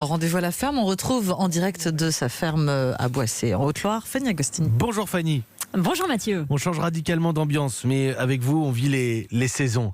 Rendez-vous à la ferme, on retrouve en direct de sa ferme à Boissé, en Haute-Loire, Fanny Agostini. Bonjour Fanny. Bonjour Mathieu. On change radicalement d'ambiance, mais avec vous, on vit les saisons.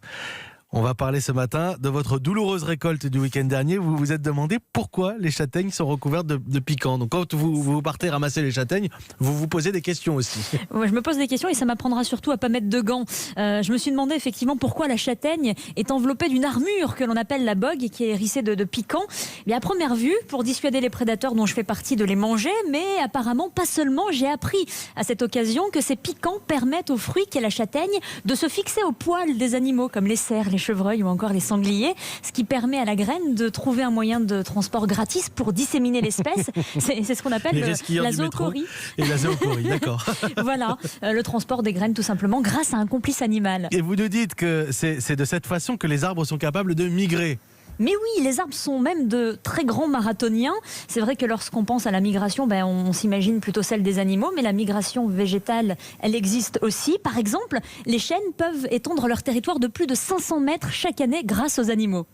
On va parler ce matin de votre douloureuse récolte du week-end dernier. Vous vous êtes demandé pourquoi les châtaignes sont recouvertes de piquants. Donc quand vous partez ramasser les châtaignes, vous vous posez des questions aussi. Ouais, je me pose des questions et ça m'apprendra surtout à pas mettre de gants. Je me suis demandé effectivement pourquoi la châtaigne est enveloppée d'une armure que l'on appelle la bogue et qui est hérissée de piquants. À première vue, pour dissuader les prédateurs dont je fais partie de les manger, mais apparemment pas seulement. J'ai appris à cette occasion que ces piquants permettent aux fruits qu'est la châtaigne de se fixer aux poils des animaux comme les cerfs, les chevreuils ou encore les sangliers, ce qui permet à la graine de trouver un moyen de transport gratis pour disséminer l'espèce. C'est ce qu'on appelle la zoochorie. Et la zoochorie, d'accord. Voilà, le transport des graines tout simplement grâce à un complice animal. Et vous nous dites que c'est de cette façon que les arbres sont capables de migrer. Mais oui, les arbres sont même de très grands marathoniens. C'est vrai que lorsqu'on pense à la migration, on s'imagine plutôt celle des animaux, mais la migration végétale, elle existe aussi. Par exemple, les chênes peuvent étendre leur territoire de plus de 500 mètres chaque année grâce aux animaux.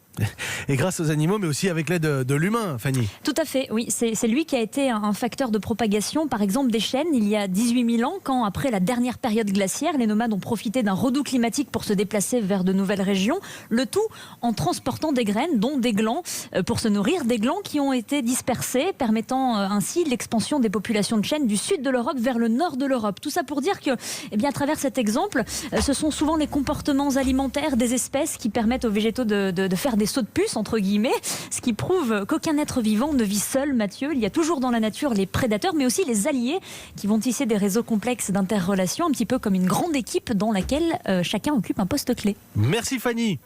Et grâce aux animaux, mais aussi avec l'aide de l'humain, Fanny. Tout à fait, oui. C'est lui qui a été un facteur de propagation, par exemple, des chênes, il y a 18 000 ans, quand, après la dernière période glaciaire, les nomades ont profité d'un redout climatique pour se déplacer vers de nouvelles régions, le tout en transportant des graines, dont des glands, pour se nourrir, des glands qui ont été dispersés, permettant ainsi l'expansion des populations de chênes du sud de l'Europe vers le nord de l'Europe. Tout ça pour dire que, à travers cet exemple, ce sont souvent les comportements alimentaires des espèces qui permettent aux végétaux de faire des sauts de puce, entre guillemets, ce qui prouve qu'aucun être vivant ne vit seul, Mathieu. Il y a toujours dans la nature les prédateurs, mais aussi les alliés qui vont tisser des réseaux complexes d'interrelations, un petit peu comme une grande équipe dans laquelle chacun occupe un poste clé. Merci Fanny.